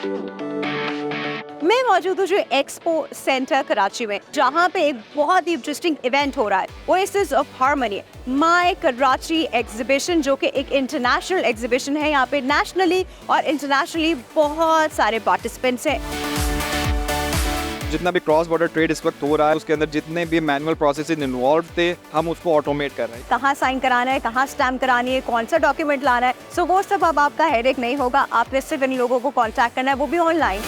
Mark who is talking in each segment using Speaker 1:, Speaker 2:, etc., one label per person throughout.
Speaker 1: मैं मौजूद हूँ जो एक्सपो सेंटर कराची में, जहाँ पे एक बहुत ही इंटरेस्टिंग इवेंट हो रहा है, oasis of harmony my Karachi exhibition, जो कि एक इंटरनेशनल एग्जीबिशन है। यहाँ पे नेशनली और इंटरनेशनली बहुत सारे पार्टिसिपेंट्स हैं।
Speaker 2: जितना भी क्रॉस बॉर्डर ट्रेड इस वक्त हो रहा है, उसके अंदर जितने भी मैनुअल प्रोसेसेस इन्वॉल्व थे, हम उसको ऑटोमेट कर रहे हैं।
Speaker 1: कहाँ साइन कराना है, कहाँ स्टैम्प करानी है, कौन सा डॉक्यूमेंट लाना है, सो वो सब अब आपका हेडेक नहीं होगा। आपने सिर्फ इन लोगों को कॉन्टैक्ट करना है, वो भी ऑनलाइन।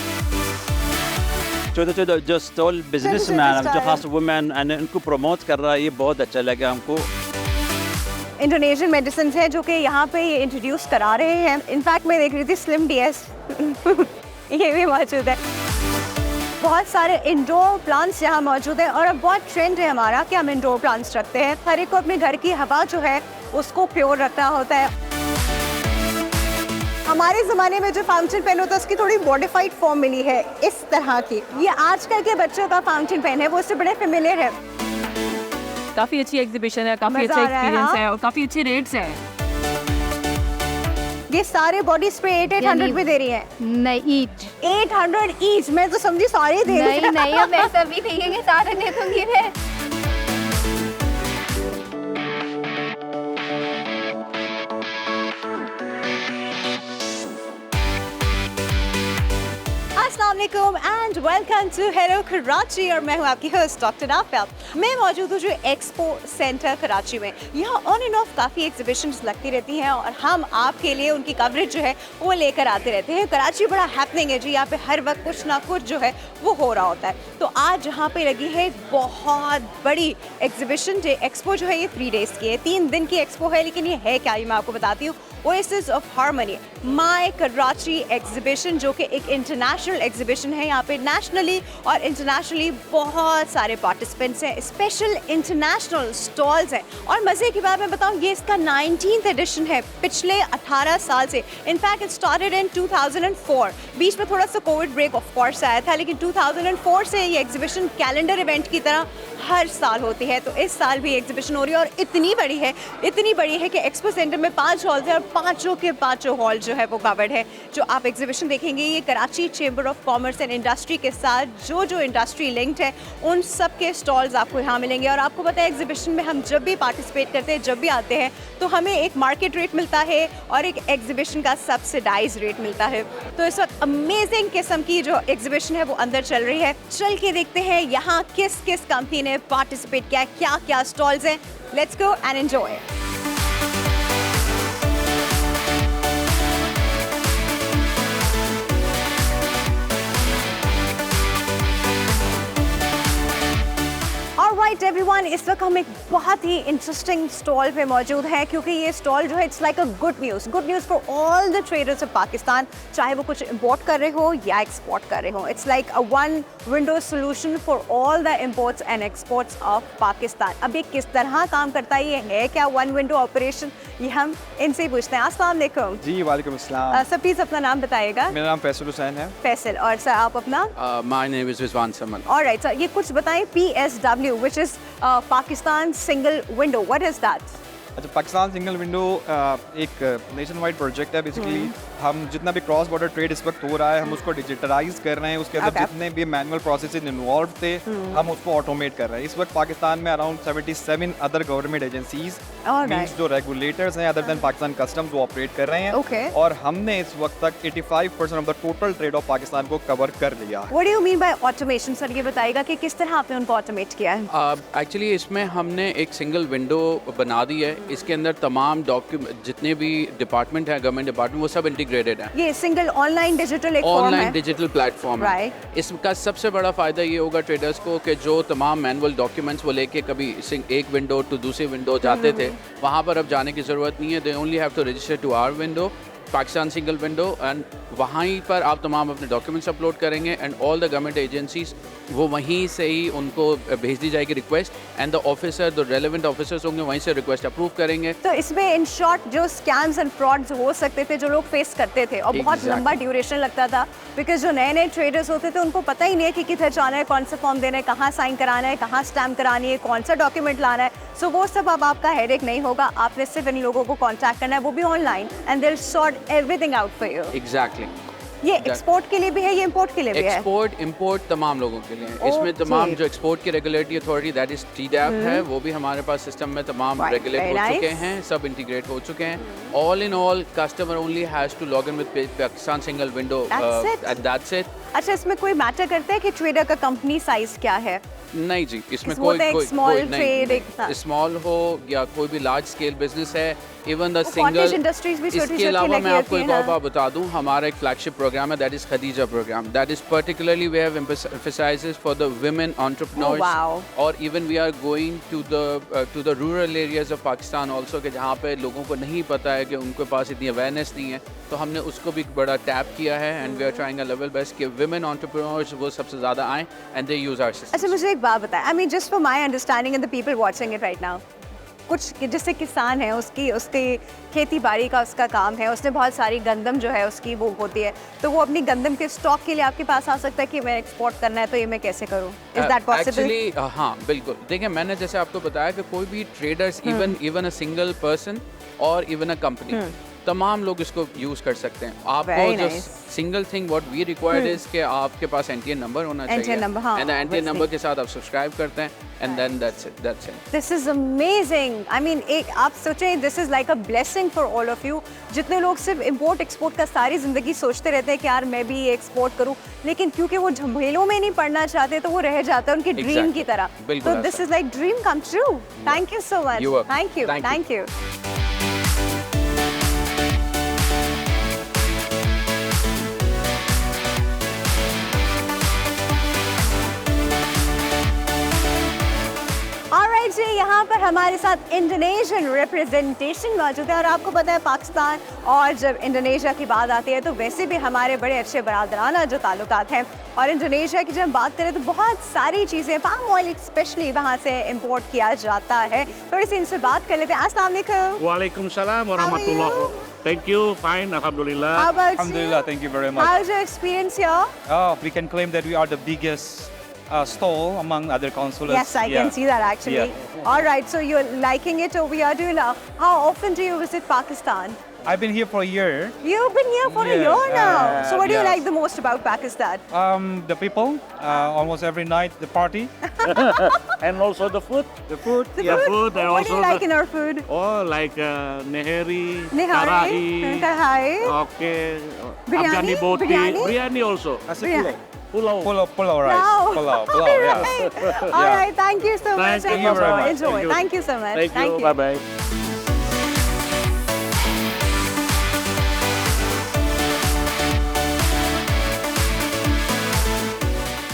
Speaker 3: छोटे छोटे जो स्टॉल बिजनेसमैन जो खास वुमेन एंड इनको प्रमोट कर रहा है, ये बहुत अच्छा लगा हमको।
Speaker 1: इंडोनेशियन मेडिसिन है जो कि यहाँ पे ये इंट्रोड्यूस करा रहे हैं। इनफैक्ट मैं देख रही थी स्लिम डीएस ये भी मौजूद है। बहुत सारे इंडोर प्लांट्स यहाँ मौजूद है और अब बहुत ट्रेंड है हमारा कि हम इंडोर प्लांट्स रखते हैं। हर एक को अपने घर की हवा जो है उसको प्योर रखना होता है। हमारे ज़माने में जो फाउंटेन पेन होता है उसकी थोड़ी मॉडिफाइड फॉर्म मिली है इस तरह की। ये आजकल के बच्चों का फाउंटेन पेन है, वो उससे बड़े फेमिलियर है।
Speaker 4: काफ़ी अच्छी एग्जीबिशन है, काफ़ी अच्छा एक्सपीरियंस है और काफ़ी अच्छे रेट्स हैं।
Speaker 1: ये सारे बॉडी स्प्रे 800 में दे रही है।
Speaker 5: नहीं ईच
Speaker 1: 800 ईच, मैं तो समझी सारे दे रही है।
Speaker 5: नहीं अब ऐसा भी नहीं है कि सारे दे दूंगी मैं।
Speaker 1: अस्सलामुअलैकुम and welcome to hello Karachi और मैं हूँ आपकी होस्ट डॉक्टर नाफिया। मैं मौजूद हूँ जो एक्सपो सेंटर कराची में। यहाँ ऑन एंड ऑफ काफ़ी एग्जीबिशंस लगती रहती हैं और हम आपके लिए उनकी कवरेज जो है वो लेकर आते रहते हैं। कराची बड़ा हैपनिंग है जी, यहाँ पे हर वक्त कुछ ना कुछ जो है वो हो रहा होता है। तो आज यहाँ पे लगी है एक बहुत बड़ी एग्जीबिशन। जो एक्सपो जो है ये 3 डेज़ की है, 3 दिन की एक्सपो है। लेकिन ये है क्या, ये मैं आपको बताती हूँ। Oasis of harmony my Karachi exhibition, जो कि एक इंटरनेशनल एग्जीबिशन है। यहाँ पे नेशनली और इंटरनेशनली बहुत सारे पार्टिसिपेंट्स हैं, स्पेशल इंटरनेशनल स्टॉल्स हैं। और मज़े की बात मैं बताऊँ, ये इसका 19th एडिशन है, पिछले 18 साल से। In fact it started in 2004। बीच में थोड़ा सा कोविड ब्रेक ऑफ कोर्स आया था, लेकिन 2004 से ये एग्जीबिशन कैलेंडर इवेंट की तरह हर साल होती है। तो इस साल भी एग्जीबिशन हो रही है और इतनी बड़ी है कि एक्सपो सेंटर में 5 हॉल्स हैं और पाँचों के पाँचों हॉल जो है वो कवर्ड है। जो आप एग्जीबिशन देखेंगे ये Karachi chamber of commerce and industry के साथ जो इंडस्ट्री लिंक्ड है उन सब के स्टॉल्स आपको यहाँ मिलेंगे। और आपको पता है एग्जीबिशन में हम जब भी पार्टिसिपेट करते हैं, जब भी आते हैं, तो हमें एक मार्केट रेट मिलता है और एक एग्जीबिशन का सब्सिडाइज रेट मिलता है। तो इस वक्त अमेजिंग किस्म की जो एग्जीबिशन है वो अंदर चल रही है। चल के देखते हैं यहाँ किस किस कंपनी ने पार्टिसिपेट किया, क्या क्या स्टॉल्स हैं। Let's go and enjoy. Everyone, इस वक्त हम एक बहुत ही इंटरेस्टिंग स्टॉल पे मौजूद है, क्योंकि ये स्टॉल जो है it's like a good news for all the traders of Pakistan, चाहे वो कुछ इंपोर्ट कर रहे हो या एक्सपोर्ट कर रहे हो। It's like a one window solution for all the imports and exports of Pakistan. अब ये किस तरह काम करता है, ये है क्या वन विंडो ऑपरेशन, ये हम इनसे ही पूछते हैं। अस्सलाम वालेकुम।
Speaker 2: जी वालेकुम अस्सलाम।
Speaker 1: सर प्लीज़ अपना नाम बताइएगा।
Speaker 2: मेरा नाम फैसल हुसैन है।
Speaker 1: फैसल। और सर आप अपना?
Speaker 3: My name is Rizwan Saman.
Speaker 1: Alright sir, ये कुछ बताएं PSW which is Pakistan single window, what is that?
Speaker 2: अच्छा, पाकिस्तान सिंगल विंडो एक नेशन वाइड प्रोजेक्ट है। बेसिकली हम जितना भी क्रॉस बॉर्डर ट्रेड इस वक्त हो रहा है, हम उसको डिजिटलाइज कर रहे हैं। उसके अंदर जितने भी मैनुअल प्रोसेसेस इन्वॉल्व थे, हम उसको ऑटोमेट कर रहे हैं। इस वक्त पाकिस्तान में around 77 other government agencies means जो रेगुलेटर्स हैं अदर देन पाकिस्तान कस्टम्स वो ऑपरेट कर रहे हैं। और हमने इस वक्त तक 85% of the total trade off Pakistan को कवर कर लिया।
Speaker 1: What do you mean by automation sir? ये बताइएगा कि किस तरह आपने उनको ऑटोमेट किया है।
Speaker 6: एक्चुअली इसमें हमने एक सिंगल विंडो बना दी है। इसके अंदर तमाम डॉक्यूमेंट जितने भी डिपार्टमेंट है, गवर्नमेंट डिपार्टमेंट, वो सब इंटीग्रेटेड है।
Speaker 1: ये सिंगल ऑनलाइन डिजिटल
Speaker 6: प्लेटफॉर्म है। इसका सबसे बड़ा फ़ायदा ये होगा ट्रेडर्स को कि जो तमाम मैनुअल डॉक्यूमेंट्स वो लेके कभी एक विंडो टू दूसरी विंडो जाते थे, वहाँ पर अब जाने की ज़रूरत नहीं है। They only have to register to our window, Pakistan single window, and वहीं पर आप तमाम अपने डॉक्यूमेंट्स अपलोड करेंगे and all the government agencies वो वहीं से ही उनको भेज दी जाएगी request, and the officer, the relevant officers होंगे वहीं से रिक्वेस्ट अप्रूव करेंगे।
Speaker 1: तो इसमें इन शॉर्ट जो स्कैम्स एंड फ्रॉड्स हो सकते थे, जो लोग फेस करते थे और बहुत लंबा ड्यूरेशन लगता था, बिकॉज जो नए ट्रेडर्स होते थे उनको पता ही नहीं है कि किधर जाना है, कौन सा फॉर्म देना है, कहाँ साइन कराना है, कहाँ स्टैम्प करानी है, कौन सा डॉक्यूमेंट लाना है। सो वो सब अब आपका हेडेक नहीं होगा। आपने सिर्फ इन लोगों को कॉन्टैक्ट करना है, वो भी online, and they will sort everything out for you.
Speaker 6: Exactly.
Speaker 1: ये एक्सपोर्ट के लिए भी है, ये इंपोर्ट के लिए भी है?
Speaker 6: एक्सपोर्ट इंपोर्ट तमाम लोगों के लिए है। इसमें
Speaker 1: Okay.
Speaker 6: तमाम जो एक्सपोर्ट की regulatory authority that is TDAP है, वो भी हमारे पास सिस्टम में तमाम
Speaker 1: Right,
Speaker 6: रेगुलेट
Speaker 1: very
Speaker 6: हो चुके
Speaker 1: nice.
Speaker 6: हैं, सब इंटीग्रेट हो चुके हैं। All in all customer only has to log in with Pakistan single window
Speaker 1: That's it?
Speaker 6: And that's it.
Speaker 1: अच्छा, इसमें कोई मैटर करता है कि ट्रेडर का कंपनी साइज क्या है?
Speaker 6: नहीं जी, इसमें
Speaker 1: वो तो एक
Speaker 6: कोई
Speaker 1: small
Speaker 6: कोई
Speaker 1: trade, एक हाँ।
Speaker 6: स्मॉल हो या कोई भी लार्ज स्केल बिजनेस है, even the
Speaker 1: cottage
Speaker 6: single
Speaker 1: industries भी छोटी-छोटी
Speaker 6: इसके अलावा
Speaker 1: लगी
Speaker 6: मैं आपको
Speaker 1: होती
Speaker 6: एक
Speaker 1: हैं,
Speaker 6: और बात बता दूं, हमारा एक फ्लैगशिप प्रोग्राम है that is Khadija program, that is particularly we have emphasizes for the women entrepreneurs
Speaker 1: wow.
Speaker 6: और even we are going to the rural areas of Pakistan also, कि जहाँ पे लोगों को नहीं पता है कि उनके पास इतनी अवेयरनेस नहीं है, तो हमने उसको भी बड़ा टैप किया है and we are trying a level best कि women entrepreneurs वो सबसे ज़्यादा आएँ and they use our system.
Speaker 1: अच्छा, मुझे एक बात बताएं, I mean just for my understanding and the people watching it right now, कुछ जैसे किसान है, उसकी खेती बाड़ी का उसका काम है, उसने बहुत सारी गंदम जो है उसकी वो होती है, तो वो अपनी गंदम के स्टॉक के लिए आपके पास आ सकता है कि मैं एक्सपोर्ट करना है, तो ये मैं कैसे करूँ? Is that possible?
Speaker 6: एक्चुअली हाँ बिल्कुल। देखिए, मैंने जैसे आपको बताया कि कोई भी traders even a single person और इवन अ कंपनी, तमाम लोग इसको यूज कर सकते हैं। आपको
Speaker 1: Very
Speaker 6: जो
Speaker 1: nice.
Speaker 6: Single thing what we required is कि आपके पास NTN नंबर होना चाहिए,
Speaker 1: number, हाँ,
Speaker 6: एंड NTN
Speaker 1: obviously.
Speaker 6: नंबर के साथ आप सब्सक्राइब करते हैं and then that's it.
Speaker 1: This is amazing. I mean एक आप सोचें, this is like a blessing for all of you. जितने लोग सिर्फ इंपोर्ट एक्सपोर्ट का सारी जिंदगी सोचते रहते हैं कि यार मैं भी ये एक्सपोर्ट करूं, लेकिन क्योंकि वो झमेलों में नहीं पड़ना चाहते, तो वो रह जाता है उनकी ड्रीम
Speaker 6: Exactly.
Speaker 1: की तरह।
Speaker 6: बिल्कुल
Speaker 1: तो दिस
Speaker 6: ऐसा।
Speaker 1: Is like dream come true. Thank you so much.
Speaker 6: You're welcome.
Speaker 1: Thank you,
Speaker 6: Thank you.
Speaker 1: Thank you. Alright जी, यहाँ पर हमारे साथ इंडोनेशियन रिप्रेजेंटेशन मौजूद है, और आपको पता है पाकिस्तान और जब इंडोनेशिया की बात आती है तो वैसे भी हमारे बड़े अच्छे बरादराना जो ताल्लुकात हैं, और इंडोनेशिया की जब हम बात करें तो बहुत सारी चीज़ें, पाम ऑयल स्पेशली वहाँ से इंपोर्ट किया जाता है। थोड़ी सी इनसे बात कर लेते हैं। अस्सलाम वालेकुम।
Speaker 7: Waalaikumsalam warahmatullahi
Speaker 1: you?
Speaker 7: wabarakatuh. Thank you, fine, alhamdulillah.
Speaker 1: How about you?
Speaker 2: Alhamdulillah, thank you very much.
Speaker 1: How's your experience here?
Speaker 2: We can claim that we are the biggest stall among other consulates.
Speaker 1: Yes, I can see that actually.
Speaker 2: Yeah.
Speaker 1: All right, so you're liking it over here. How often do you visit Pakistan?
Speaker 2: I've been here for a year.
Speaker 1: You've been here for a
Speaker 2: Yeah,
Speaker 1: year now. So what do you
Speaker 2: yes.
Speaker 1: like the most about Pakistan?
Speaker 2: The people, almost every night, the party.
Speaker 7: And also the food.
Speaker 2: The food.
Speaker 1: The
Speaker 7: Yeah,
Speaker 1: food?
Speaker 7: food and
Speaker 1: What do you
Speaker 7: also
Speaker 1: like
Speaker 7: the-
Speaker 1: in our food?
Speaker 7: Oh, like neheri,
Speaker 1: Nihari,
Speaker 7: karahi,
Speaker 1: kahai,
Speaker 7: okay,
Speaker 1: Biryani?
Speaker 7: Afghani boti,
Speaker 1: Biryani?
Speaker 7: biryani also.
Speaker 1: Biryani.
Speaker 7: Pulao.
Speaker 2: Pulao rice.
Speaker 1: Wow.
Speaker 2: Pulao,
Speaker 1: All
Speaker 2: yeah.
Speaker 1: right. All right, thank you so much.
Speaker 7: Thank
Speaker 1: and
Speaker 7: you very much.
Speaker 1: Enjoy.
Speaker 7: Thank you.
Speaker 1: Thank you so much.
Speaker 7: Thank you. Bye bye.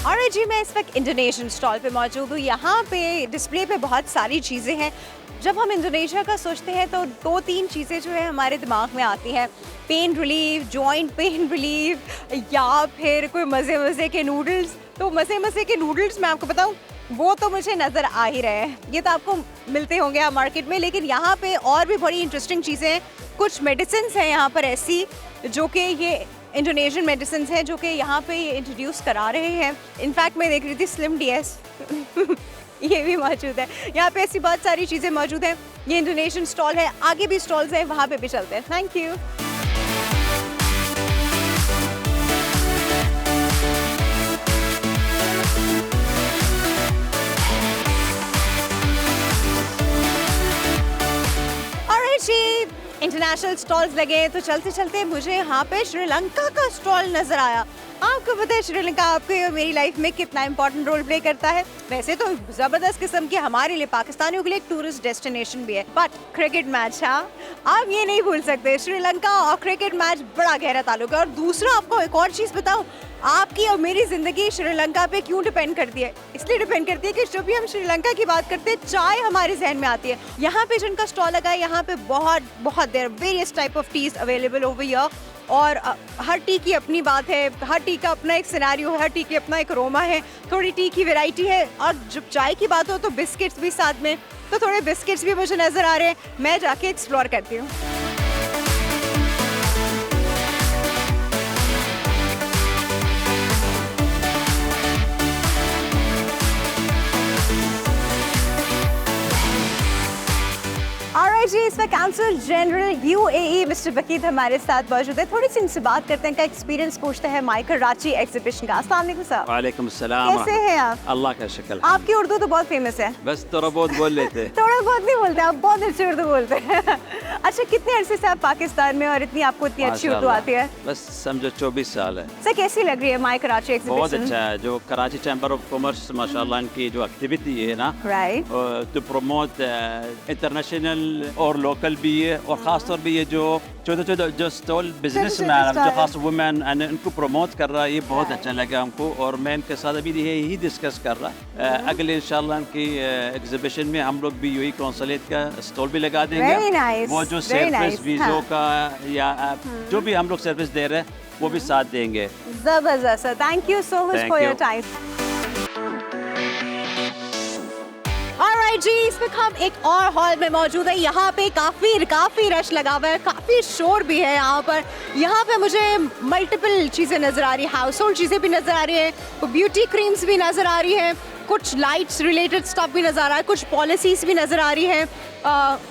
Speaker 1: और जी, मैं इस वक्त Indonesian stall पे मौजूद हूँ। यहाँ पे display पे बहुत सारी चीज़ें हैं। जब हम इंडोनेशिया का सोचते हैं तो दो तीन चीज़ें जो है हमारे दिमाग में आती हैं, pain relief, joint pain relief, या फिर कोई मज़े मज़े के नूडल्स। तो मज़े के नूडल्स मैं आपको बताऊँ, वो तो मुझे नज़र आ ही रहे हैं, ये तो आपको मिलते होंगे आप मार्केट में। लेकिन यहाँ पे और भी बड़ी इंटरेस्टिंग चीज़ें हैं। कुछ मेडिसिन हैं यहाँ पर ऐसी जो कि ये इंडोनेशियन मेडिसिन हैं जो कि यहाँ पे ये इंट्रोड्यूस करा रहे हैं। इनफैक्ट मैं देख रही थी स्लिम DS ये भी मौजूद है। यहाँ पे ऐसी बहुत सारी चीज़ें मौजूद हैं। ये इंडोनेशियन स्टॉल है, आगे भी स्टॉल्स हैं, वहाँ पे भी चलते हैं। Thank you. इंटरनेशनल स्टॉल्स लगे तो चलते चलते मुझे यहाँ पे श्रीलंका का स्टॉल नजर आया। आपको पता है श्रीलंका आपके और मेरी लाइफ में कितना इंपॉर्टेंट रोल प्ले करता है। वैसे तो जबरदस्त किस्म के हमारे लिए, पाकिस्तानियों के लिए एक टूरिस्ट डेस्टिनेशन भी है, बट क्रिकेट मैच, हाँ आप ये नहीं भूल सकते, श्रीलंका और क्रिकेट मैच बड़ा गहरा ताल्लुक है। और दूसरा आपको एक और चीज़ बताऊँ, आपकी और मेरी ज़िंदगी श्रीलंका पे क्यों डिपेंड करती है? इसलिए डिपेंड करती है कि जब भी हम श्रीलंका की बात करते हैं, चाय हमारे जहन में आती है। यहाँ पे जिनका स्टॉल लगा है, यहाँ पे बहुत देर various type of teas available over here, और हर टी की अपनी बात है, हर टी का अपना एक सिनेरियो है, हर टी की अपना एक अरोमा है, थोड़ी टी की वैरायटी है। और जब चाय की बात हो तो बिस्किट्स भी साथ में, तो थोड़े बिस्किट्स भी मुझे नज़र आ रहे हैं। मैं जाके एक्सप्लोर करती हूँ। जी, इस वक्त काउंसल जनरल UAE मिस्टर बकीत हमारे साथ मौजूद है। थोड़ी सी इनसे बात करते हैं, का एक्सपीरियंस पूछते हैं माई कराची एग्जीबिशन का। अस्सलाम वालेकुम सर।
Speaker 3: वालेकुम सलाम।
Speaker 1: कैसे हैं आप?
Speaker 3: अल्लाह का शुक्र।
Speaker 1: आपकी उर्दू तो बहुत फेमस है।
Speaker 3: बस थोड़ा बहुत बोल लेते।
Speaker 1: थोड़ा बहुत नहीं बोलते आप, बहुत अच्छी उर्दू बोलते हैं। अच्छा, कितने अरसे से आप पाकिस्तान में और इतनी आपको इतनी अच्छी उर्दू आती है?
Speaker 3: बस समझो 24 साल है।
Speaker 1: सर कैसी लग रही है माई कराची एग्जीबिशन?
Speaker 3: बहुत अच्छा है। जो कराची चैम्बर ऑफ कॉमर्स माशाल्लाह इनकी जो एक्टिविटी है ना,
Speaker 1: राइट,
Speaker 3: टू प्रमोट इंटरनेशनल और लोकल भी है, और ख़ास तौर पे ये जो छोटे जो स्टॉल बिजनेस मैन जो खास वुमेन एंड इनको प्रमोट कर रहा है, ये बहुत अच्छा लगा हमको। और मैं इनके साथ अभी यही डिस्कस कर रहा। अगले इंशाल्लाह इनकी एग्जीबिशन में हम लोग भी यही कौंसलेट का स्टॉल भी लगा देंगे।
Speaker 1: nice,
Speaker 3: वो जो सर्विस वीज़ों का या जो भी हम लोग सर्विस दे रहे हैं वो भी साथ देंगे।
Speaker 1: जबरदस्त sir, thank you so much
Speaker 3: Thank
Speaker 1: for your
Speaker 3: you.
Speaker 1: Time. Alright जी, इस वक्त हम एक और हॉल में मौजूद है। यहाँ पे काफ़ी रश लगा हुआ है, काफ़ी शोर भी है यहाँ पर। यहाँ पे मुझे मल्टीपल चीज़ें नज़र आ रही हैं, हाउस होल्ड चीज़ें भी नज़र आ रही हैं, ब्यूटी क्रीम्स भी नज़र आ रही हैं, कुछ लाइट्स रिलेटेड स्टफ भी नज़र आ रहा है, कुछ पॉलिसीज़ भी नज़र आ रही हैं,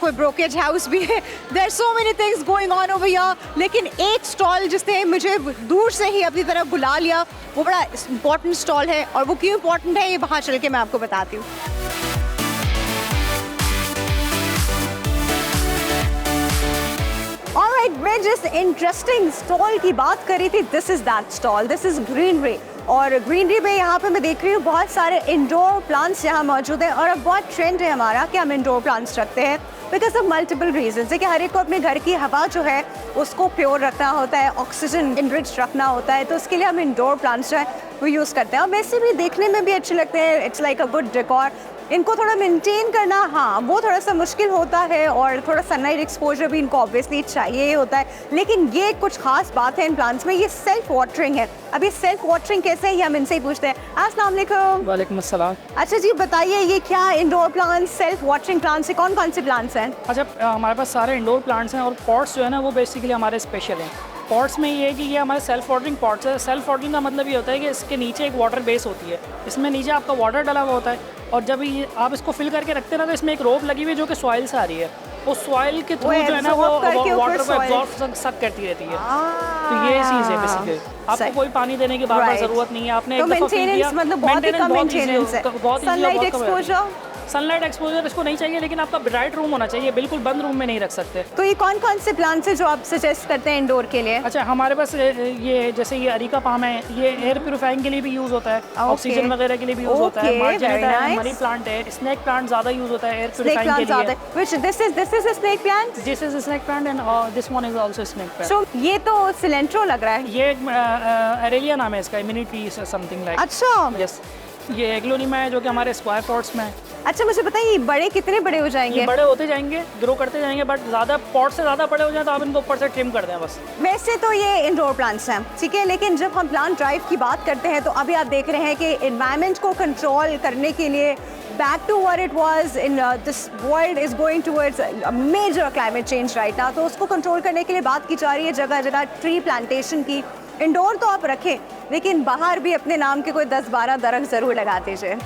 Speaker 1: कोई ब्रोकेज हाउस भी है। There so many things going on over here. लेकिन एक स्टॉल जिसने मुझे दूर से ही अपनी तरफ बुला लिया, वो बड़ा इंपॉर्टेंट स्टॉल है, और वो क्यों इंपॉर्टेंट है ये वहाँ चल के मैं आपको बताती हूँ। ऑलराइट, मैं जिस इंटरेस्टिंग स्टॉल की बात कर रही थी, this is that stall, this is greenery. और ग्रीनरी में यहाँ पे मैं देख रही हूँ बहुत सारे इंडोर प्लांट्स यहाँ मौजूद हैं, और अब बहुत ट्रेंड है हमारा कि हम इंडोर प्लांट्स रखते हैं बिकॉज ऑफ मल्टीपल रीजन है कि हर एक को अपने घर की हवा जो है उसको प्योर रखना होता है, ऑक्सीजन इनरिच रखना होता है, तो उसके लिए हम इंडोर प्लांट्स जो है वो यूज़ करते हैं। और वैसे भी देखने में भी अच्छे लगते हैं, it's like a good decor. इनको थोड़ा मेंटेन करना, हाँ वो थोड़ा सा मुश्किल होता है, और थोड़ा सनलाइट एक्सपोजर भी इनको ऑब्वियसली चाहिए ही होता है। लेकिन ये कुछ खास बात है इन प्लांट्स में, ये सेल्फ वाटरिंग है। अब ये सेल्फ वाटरिंग कैसे है ये हम इनसे ही पूछते हैं। अस्सलाम वालेकुम।
Speaker 8: वालेकुम अस्सलाम।
Speaker 1: अच्छा जी, बताइए ये क्या indoor plants, self watering plants है, कौन कौन से प्लांट्स हैं?
Speaker 8: अच्छा, हमारे पास सारे इंडोर प्लांट्स हैं, और पॉट्स जो है ना वो बेसिकली हमारे स्पेशल हैं। पॉट्स में ये है कि ये हमारे सेल्फ वाटरिंग पॉट्स है। सेल्फ वाटरिंग का मतलब ये होता है कि इसके नीचे एक वाटर बेस होती है, इसमें नीचे आपका वाटर डाला हुआ होता है, और जब ये आप इसको फिल करके रखते हैं ना, तो इसमें एक रोप लगी हुई है जो कि सॉइल से आ रही है। उस सॉइल के थ्रू जो है ना वो वाटर को एब्जॉर्ब सक करती रहती है। तो ये चीज़ है बेसिकली। आपको कोई पानी देने की बार-बार ज़रूरत नहीं है। आपने एक दफ़ा फिल किया,
Speaker 1: मतलब बहुत ही कम मेंटेनेंस है। सनलाइट एक्सपोजर,
Speaker 8: सनलाइट एक्सपोजर इसको नहीं चाहिए, लेकिन आपका ब्राइट रूम होना चाहिए, बिल्कुल बंद रूम में नहीं रख सकते।
Speaker 1: तो ये कौन कौन से प्लांट्स हैं जो आप सजेस्ट करते हैं इंडोर के लिए?
Speaker 8: अच्छा, हमारे पास ये जैसे ये अरिका पाम है, ये एयर प्यूरिफाइंग के लिए भी यूज़ होता है, ऑक्सीजन वगैरह के लिए भी यूज़ होता है। मार्जिनेटा है, मनी प्लांट है, स्नेक प्लांट ज़्यादा यूज़ होता है एयर प्यूरिफाइंग के लिए।
Speaker 1: Which this is a snake plant?
Speaker 8: This is a snake plant and this one is also snake plant.
Speaker 1: So ये तो सिलेंट्रो लग रहा है।
Speaker 8: ये एरेलिया नाम है इसका, इम्यूनिटी समथिंग लाइक।
Speaker 1: अच्छा,
Speaker 8: यस, ये एग्लोनिमा है जो कि हमारे स्क्वायर पॉट्स में है।
Speaker 1: अच्छा मुझे बताइए ये बड़े कितने बड़े हो जाएंगे?
Speaker 8: ये बड़े होते जाएंगे, ग्रो करते जाएंगे, बट ज़्यादा पॉट से ज़्यादा बड़े हो जाए तो आप इनको ऊपर से ट्रिम कर दें बस।
Speaker 1: वैसे तो ये इंडोर प्लांट्स हैं, ठीक है, लेकिन जब हम प्लांट ड्राइव की बात करते हैं तो अभी आप देख रहे हैं कि एनवायरनमेंट को कंट्रोल करने के लिए back to what it was in this world is going towards a major climate change right now, तो उसको कंट्रोल करने के लिए बात की जा रही है जगह जगह ट्री प्लांटेशन की। इंडोर तो आप रखें, लेकिन बाहर भी अपने नाम के कोई 10-12 दरख्त ज़रूर लगा दीजिए।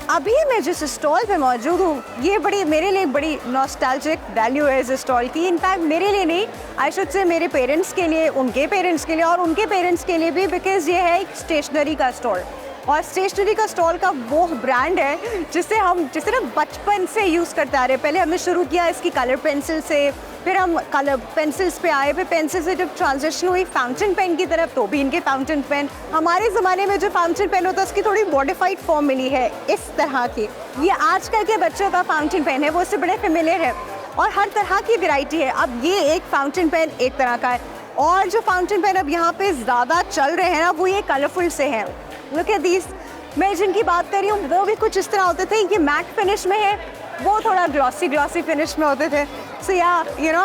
Speaker 1: अभी मैं जिस स्टॉल पे मौजूद हूँ, ये बड़ी मेरे लिए बड़ी नॉस्टैल्जिक वैल्यू है इस स्टॉल की। इनफैक्ट मेरे लिए नहीं, आई शुड से मेरे पेरेंट्स के लिए, उनके पेरेंट्स के लिए और उनके पेरेंट्स के लिए भी, बिकॉज ये है एक स्टेशनरी का स्टोर। और स्टेशनरी का स्टॉल का वो ब्रांड है जिसे ना बचपन से यूज़ करते आ रहे हैं। पहले हमने शुरू किया इसकी कलर पेंसिल से, फिर हम कलर पेंसिल्स पे आए, फिर पेंसिल से जब ट्रांजिशन हुई फाउंटेन पेन की तरफ, तो भी इनके फाउंटेन पेन। हमारे ज़माने में जो फाउंटेन पेन होता है उसकी थोड़ी मॉडिफाइड फॉर्म मिली है इस तरह की। ये आजकल के बच्चों का फाउंटेन पेन है, वो उससे बड़े फेमिलियर है और हर तरह की वैरायटी है। अब ये एक फाउंटेन पेन एक तरह का है, और जो फाउंटेन पेन अब यहाँ पे ज़्यादा चल रहे हैं ना, वो ये कलरफुल से हैं। लुक एट दिस, मैं जिनकी बात कर रही हूँ वो भी कुछ इस तरह होते थे। ये मैट फिनिश में है, वो थोड़ा ग्लॉसी फिनिश में होते थे। सो या you know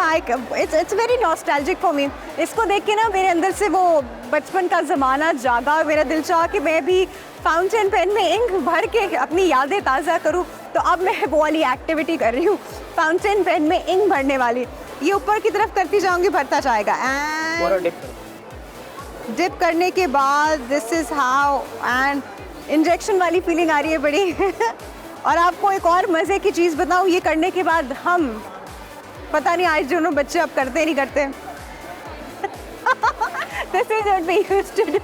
Speaker 1: it's very nostalgic for me. इसको देख के ना मेरे अंदर से वो बचपन का ज़माना जागा, मेरा दिल चाहा कि मैं भी फाउंटेन पेन में इंक भर के अपनी यादें ताज़ा करूँ। तो अब मैं वो वाली एक्टिविटी कर रही हूँ, फाउंटेन पेन में इंक भरने वाली। ये ऊपर की तरफ करती जाऊँगी, भरता जाएगा। डिप करने के बाद this is how, and injection वाली फीलिंग आ रही है बड़ी। और आपको एक और मज़े की चीज़ बताऊँ, ये करने के बाद हम पता नहीं आज दोनों बच्चे अब करते नहीं करते। This is what we used to do.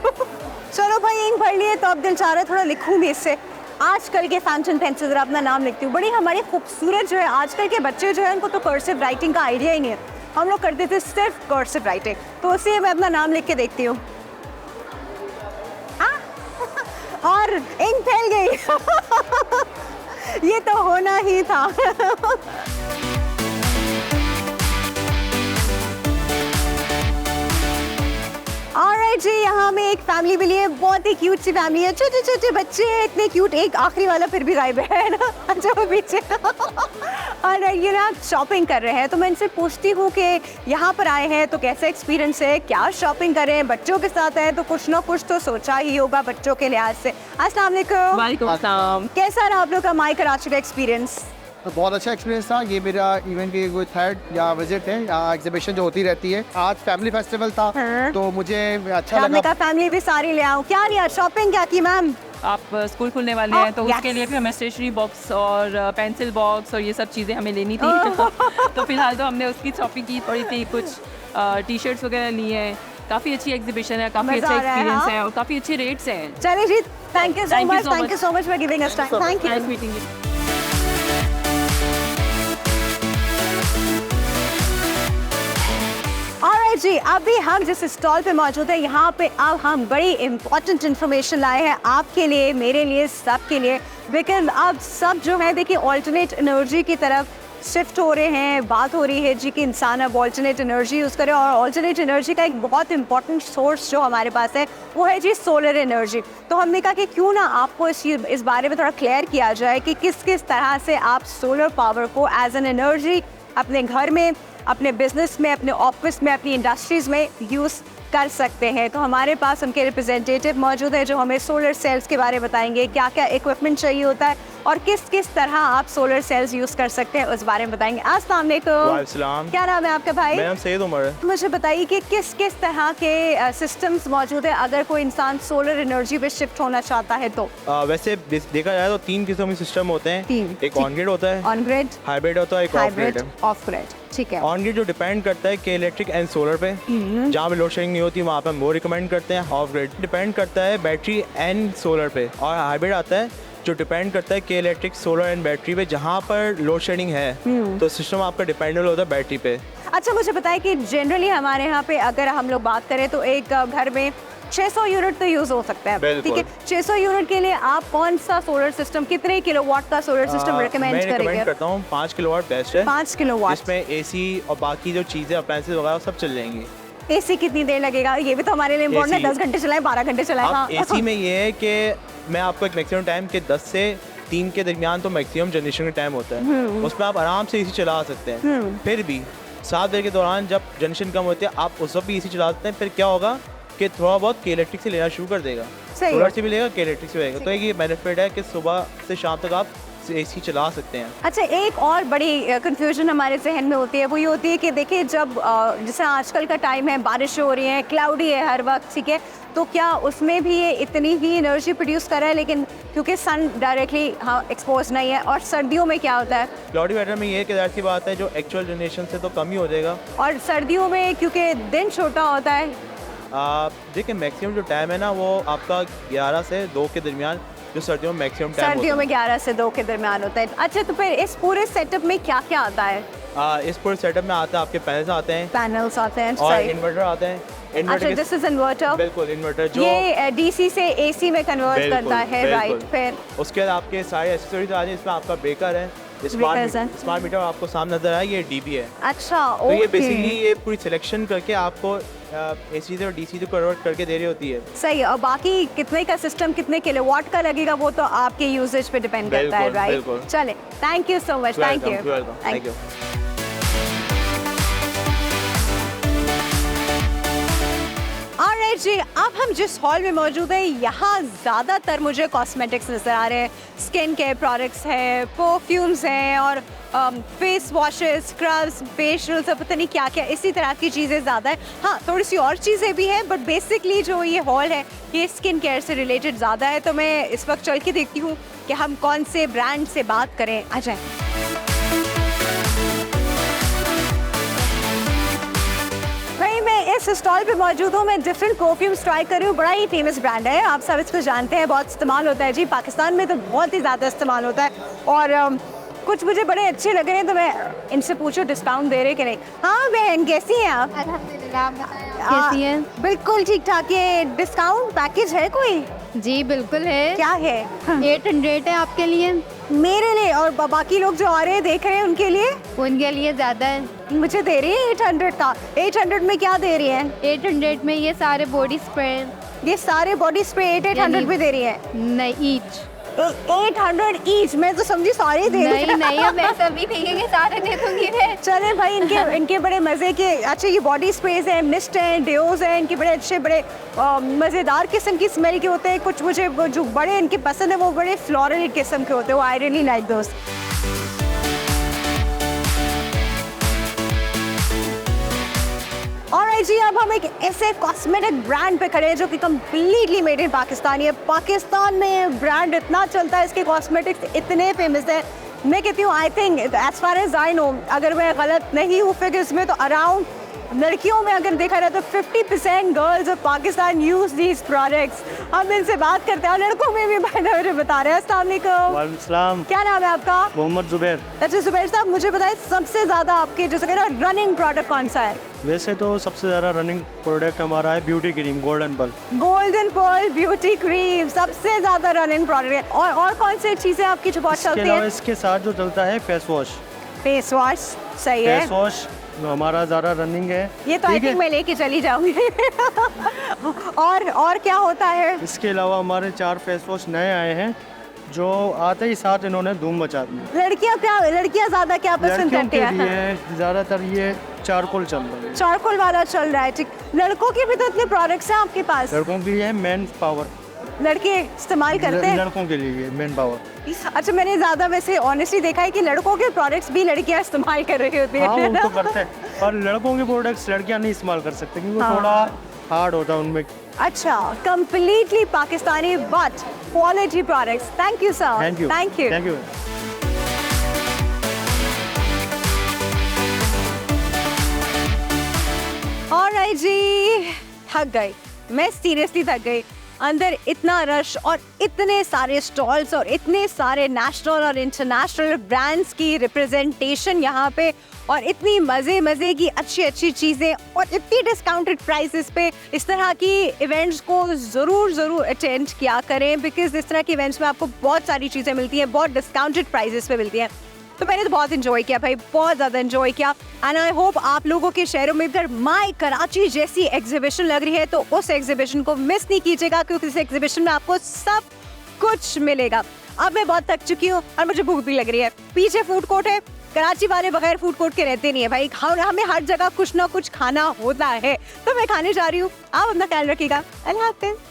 Speaker 1: चलो भाई इंक भर लिए, तो अब दिल चाह रहा है थोड़ा लिखूँ भी इससे। आजकल के फैंटन पेन से ज़रा अपना नाम लिखती हूँ। बड़ी हमारी खूबसूरत जो है आजकल के बच्चे जो है उनको तो कर्सिव राइटिंग का आइडिया ही नहीं है। हम लोग करते थे सिर्फ कर्सिव राइटिंग, तो उसी मैं अपना नाम लिख के देखती हूँ। और इंक फैल गई। ये तो होना ही था। ऑलराइट जी, यहाँ में एक फैमिली मिली है, बहुत ही क्यूट सी फैमिली है, छोटे छोटे बच्चे हैं, इतने क्यूट। एक आखिरी वाला फिर भी गायब है ना, अच्छा वो पीछे। और ये ना शॉपिंग कर रहे हैं, तो मैं इनसे पूछती हूँ कि यहाँ पर आए हैं तो कैसा एक्सपीरियंस है, क्या शॉपिंग करें, बच्चों के साथ हैं तो कुछ ना कुछ तो सोचा ही होगा बच्चों के लिहाज से। अस्सलाम वालेकुम।
Speaker 4: वालेकुम अस्सलाम।
Speaker 1: कैसा रहा आप लोग का माई कराची का एक्सपीरियंस?
Speaker 9: तो बहुत अच्छा एक्सपीरियंस था। ये मेरा इवेंट की कोई थर्ड या विजिट है, यहाँ एग्जीबिशन जो होती रहती है। आज फैमिली फेस्टिवल था,
Speaker 1: हाँ।
Speaker 9: तो मुझे अच्छा
Speaker 1: हमने
Speaker 9: लगा।
Speaker 1: कहा फैमिली भी सारी ले आओ। क्या लिया, शॉपिंग क्या की मैम?
Speaker 4: आप स्कूल खुलने वाले हैं तो उसके लिए भी हमें स्टेशनरी बॉक्स और पेंसिल बॉक्स और ये सब चीज़ें हमें लेनी थी। तो फिलहाल तो हमने उसकी शॉपिंग की थोड़ी थी, कुछ टी शर्ट्स वगैरह लिए हैं। काफ़ी अच्छी एग्जीबिशन है, काफ़ी अच्छा एक्सपीरियंस है और काफ़ी अच्छे रेट्स हैं।
Speaker 1: चलिए जी, thank you so much, thank you so much for giving us time. Thank you.
Speaker 4: Nice meeting you.
Speaker 1: Alright जी, अभी हम जिस स्टॉल पे मौजूद है यहाँ पे अब हम बड़ी इंपॉर्टेंट इन्फॉर्मेशन लाए हैं आपके लिए, मेरे लिए, सबके लिए। बिकॉज अब सब जो है देखिए ऑल्टरनेट एनर्जी की तरफ शिफ्ट हो रहे हैं। बात हो रही है जी कि इंसान अब ऑल्टरनेट एनर्जी यूज़ करे, और ऑल्टरनेट एनर्जी का एक बहुत इंपॉर्टेंट सोर्स जो हमारे पास है वो है जी सोलर एनर्जी। तो हमने कहा कि क्यों ना आपको इस बारे में थोड़ा क्लियर किया जाए कि किस किस तरह से आप सोलर पावर को एज एन एनर्जी अपने घर में, अपने बिजनेस में, अपने ऑफिस में, अपनी इंडस्ट्रीज़ में यूज़ कर सकते हैं। तो हमारे पास उनके रिप्रेजेंटेटिव मौजूद है जो हमें सोलर सेल्स के बारे में बताएंगे, क्या क्या इक्विपमेंट चाहिए होता है और किस किस तरह आप सोलर सेल्स यूज़ कर सकते हैं, उस बारे में बताएंगे। अस्सलाम वालेकुम। क्या नाम है आपका भाई?
Speaker 10: मेरा नाम सैयद उमर है।
Speaker 1: मुझे बताइए कि किस किस तरह के सिस्टम्स मौजूद है अगर कोई इंसान सोलर एनर्जी पे शिफ्ट होना चाहता है तो?
Speaker 10: वैसे देखा जाए तो 3 किस्म के सिस्टम होते हैं।
Speaker 1: तीन,
Speaker 10: एक ऑन ग्रिड होता है,
Speaker 1: ऑन ग्रिड,
Speaker 10: हाइब्रिड होता है, एक ऑफ ग्रिड है।
Speaker 1: ऑफ ग्रिड, ठीक है।
Speaker 10: ऑन ग्रिड जो डिपेंड करता है कि इलेक्ट्रिक एंड सोलर पे, जहाँ पे लोड शेडिंग नहीं होती वहाँ पे हम वो रिकमेंड करते हैं। ऑफ ग्रिड डिपेंड करता है बैटरी एंड सोलर पे, और हाइब्रिड आता है जो डिपेंड करता है कि इलेक्ट्रिक, सोलर एंड बैटरी पे, जहाँ पर लोड शेडिंग है तो सिस्टम आपका डिपेंडेबल होता है बैटरी पे।
Speaker 1: अच्छा मुझे बताएं कि जनरली हमारे यहाँ पे अगर हम लोग बात करें तो एक घर में 600 यूनिट तो यूज़ हो सकता है, ठीक है। 600 यूनिट के लिए आप कौन सा सोलर सिस्टम, कितने किलोवाट का सोलर सिस्टम रिकमेंड करेंगे?
Speaker 10: मैं रिकमेंड करता हूँ 5 किलोवाट बेस्ट है।
Speaker 1: 5 किलोवाट,
Speaker 10: इसमें एसी और बाकी जो चीज़ें अप्लायंसेस वगैरह सब चल जाएंगी।
Speaker 1: एसी कितनी देर लगेगा, ये भी तो हमारे लिए इम्पोर्टेंट है। 10 घंटे चलाएं, 12 घंटे चलाएं? हाँ।
Speaker 10: एसी में ये है कि मैं आपको एक मैक्सिमम टाइम के 10 से 3 के दरमियान तो मैक्सिमम जनरेशन का टाइम होता है, उसमें आप आराम से एसी चला सकते हैं। फिर भी 7 बजे के दौरान जब जनरेशन कम होती है आप उस वक्त भी एसी चला सकते हैं। फिर क्या होगा कि थोड़ा बहुत के इलेक्ट्रिक से लेना शुरू कर देगा, सोलर से भी लेगा, के इलेक्ट्रिक से लेगा। तो ये बेनिफिट है कि सुबह से शाम तक आप एसी चला सकते हैं।
Speaker 1: अच्छा, एक और बड़ी कंफ्यूजन हमारे जहन में होती है, वो ये होती है कि देखिए जब जैसे आजकल का टाइम है, बारिश हो रही है, क्लाउडी है हर वक्त, ठीक है, तो क्या उसमें भी ये इतनी ही एनर्जी प्रोड्यूस कर रहा है, लेकिन क्योंकि सन डायरेक्टली हाँ एक्सपोज नहीं है? और सर्दियों में क्या होता है?
Speaker 10: क्लाउडी वेदर में ये ज़ाहिर सी बात है जो एक्चुअल जनरेशन से तो कम ही हो जाएगा,
Speaker 1: और सर्दियों में क्योंकि दिन छोटा होता है।
Speaker 10: देखिए मैक्सिमम जो टाइम है ना वो आपका 11 से 2 के दरमियान जो सर्दियों में मैक्सिमम टाइम
Speaker 1: सर्दियों में 11 से 2 के दरमियान होता है। अच्छा, तो फिर इस पूरे सेटअप में क्या क्या आता है?
Speaker 10: इस पूरे सेटअप में आता है आपके पैनल्स आते हैं,
Speaker 1: पैनल्स आते हैं
Speaker 10: और इन्वर्टर आते हैं।
Speaker 1: अच्छा, दिस इज इन्वर्टर।
Speaker 10: बिल्कुल, इन्वर्टर जो
Speaker 1: ये डीसी से एसी में कन्वर्ट करता है, राइट। फिर
Speaker 10: उसके बाद आपके सारे एक्सेसरीज आ जाए, इसमें आपका ब्रेकर है, स्मार्ट मीटर आपको सामने नजर आया, ये डीबी है।
Speaker 1: अच्छा,
Speaker 10: तो ये बेसिकली ये पूरी सिलेक्शन करके आपको एसी से और डीसी से कन्वर्ट करके दे रही होती है।
Speaker 1: सही। और बाकी कितने का सिस्टम, कितने किलोवाट का लगेगा, वो तो आपके यूजेज पे डिपेंड करता है, राइट। चले, thank you so much. Thank you. Alright जी, अब हम जिस हॉल में मौजूद है यहाँ ज़्यादातर मुझे कॉस्मेटिक्स नज़र आ रहे हैं, स्किन केयर प्रोडक्ट्स हैं, परफ्यूम्स हैं, और फेस वॉशेस, स्क्रब्स, फेशियल्स, पता नहीं क्या क्या इसी तरह की चीज़ें ज़्यादा है। हाँ, थोड़ी सी और चीज़ें भी हैं, बट बेसिकली जो ये हॉल है ये स्किन केयर से रिलेटेड ज़्यादा है। तो मैं इस वक्त चल के देखती हूँ कि हम कौन से ब्रांड से बात करें। आ जाएं। भाई मैं इस स्टॉल पे मौजूद हूँ, मैं डिफरेंट परफ्यूम्स ट्राई कर रही हूँ। बड़ा ही फेमस ब्रांड है, आप सब इसको जानते हैं, बहुत इस्तेमाल होता है जी, पाकिस्तान में तो बहुत ही ज़्यादा इस्तेमाल होता है। और कुछ मुझे बड़े अच्छे लग रहे हैं, तो मैं इनसे पूछूं डिस्काउंट दे रहे कि नहीं। हाँ बहन, कैसी हैं आप?
Speaker 5: अल्हम्दुलिल्लाह, आप बताएं आप कैसी हैं?
Speaker 1: बिल्कुल ठीक ठाक। ये डिस्काउंट पैकेज है कोई?
Speaker 5: जी बिल्कुल है।
Speaker 1: क्या है?
Speaker 5: 800 है आपके लिए।
Speaker 1: मेरे लिए? और बाकी लोग जो आ रहे हैं देख रहे हैं उनके लिए?
Speaker 5: उनके लिए ज़्यादा है।
Speaker 1: मुझे दे रही है 800 का। 800 में क्या दे रही है?
Speaker 5: 800 में ये सारे बॉडी स्प्रे।
Speaker 1: ये सारे बॉडी स्प्रे 800 में दे रही है?
Speaker 5: नहीं, ईच
Speaker 1: 800 ईच। मैं तो समझी सारे दे रही
Speaker 5: नहीं नहीं, अब ऐसा भी नहीं है कि सारे दे दूंगी मैं।
Speaker 1: चले भाई, इनके बड़े मज़े के अच्छा ये बॉडी स्प्रेज हैं, मिस्ट हैं, डिओज हैं, इनके बड़े अच्छे बड़े मज़ेदार किस्म की स्मेल के होते हैं। कुछ मुझे जो बड़े इनके पसंद है वो बड़े फ्लोरल किस्म के होते हैं, वो आई रियली लाइक दोस्त। ऑलराइट जी, अब हम एक ऐसे कॉस्मेटिक ब्रांड पे खड़े हैं जो कि कम्प्लीटली मेड इन पाकिस्तान है। पाकिस्तान में ब्रांड इतना चलता है, इसके कॉस्मेटिक्स इतने फेमस है। मैं कहती हूँ, I think as far as I know, अगर मैं गलत नहीं हूँ फिगर्स में, तो अराउंड लड़कियों में अगर देखा जाए तो 50% girls of Pakistan use these products. हम इनसे बात करते हैं, लड़कों में भी मुझे बता रहे हैं। अस्सलाम वालेकुम, क्या नाम है आपका?
Speaker 11: मोहम्मद जुबैर।
Speaker 1: अच्छा जुबैर साहब, मुझे बताएं सबसे ज़्यादा आपके जैसे कह रहे रनिंग प्रोडक्ट कौन सा है?
Speaker 11: वैसे तो सबसे ज़्यादा रनिंग प्रोडक्ट हमारा है beauty cream golden pearl.
Speaker 1: Golden pearl beauty cream सबसे ज़्यादा रनिंग प्रोडक्ट है। और कौन सी चीज़ें आपकी जो बहुत चलती हैं?
Speaker 11: इसके साथ जो चलता है फेस वॉश।
Speaker 1: फेस वॉश सही है।
Speaker 11: फेस वॉश हमारा ज़्यादा रनिंग है।
Speaker 1: ये तो आई थिंक मैं लेके चली जाऊंगी। और क्या होता है?
Speaker 11: इसके अलावा हमारे 4 फेस वॉश नए आए हैं जो आते ही साथ इन्होंने धूम मचा दी।
Speaker 1: लड़कियां ज़्यादा क्या पसंद करती
Speaker 11: हैं? ज़्यादातर ये चारकोल चल रहा है।
Speaker 1: चारकोल वाला चल रहा है, ठीक। लड़कों के भी तो इतने प्रोडक्ट्स हैं आपके पास?
Speaker 11: लड़कों की है मेन पावर,
Speaker 1: लड़के इस्तेमाल करते हैं।
Speaker 11: लड़कों के लिए मेन पावर।
Speaker 1: अच्छा, मैंने ज़्यादा वैसे ऑनेस्टली देखा है कि लड़कों के प्रोडक्ट्स भी लड़कियां इस्तेमाल कर रही होती हैं।
Speaker 11: हाँ, वो तो करते हैं, पर लड़कों के प्रोडक्ट्स लड़कियां नहीं इस्तेमाल कर सकते क्योंकि
Speaker 1: हाँ।
Speaker 11: थोड़ा हार्ड होता है उनमें।
Speaker 1: अच्छा, completely Pakistani but quality products. Thank you sir.
Speaker 11: Thank you.
Speaker 1: Thank you.
Speaker 11: Thank you.
Speaker 1: Alright जी, थक गई मैं, सीरियसली थक गई। अंदर इतना रश और इतने सारे स्टॉल्स और इतने सारे नेशनल और इंटरनेशनल ब्रांड्स की रिप्रेजेंटेशन यहाँ पे, और इतनी मज़े की अच्छी चीज़ें और इतनी डिस्काउंटेड प्राइसेस पे। इस तरह की इवेंट्स को ज़रूर अटेंड किया करें, बिकॉज इस तरह के इवेंट्स में आपको बहुत सारी चीज़ें मिलती हैं, बहुत डिस्काउंटेड प्राइसेस पे मिलती हैं। तो मैंने तो बहुत इन्जॉय किया भाई, बहुत ज़्यादा इन्जॉय किया। एंड आई होप आप लोगों के शहरों में इधर माई कराची जैसी एग्जीबिशन लग रही है तो उस एग्जीबिशन को मिस नहीं कीजिएगा, क्योंकि इस एग्जीबिशन में आपको सब कुछ मिलेगा। अब मैं बहुत थक चुकी हूँ और मुझे भूख भी लग रही है। पीछे फूड कोर्ट है, कराची वाले बगैर फूड कोर्ट के रहते नहीं है भाई, हमें हर जगह कुछ ना कुछ खाना होता है। तो मैं खाने जा रही हूँ, आप अपना ख्याल रखिएगा। अल्लाह हाफ़िज़।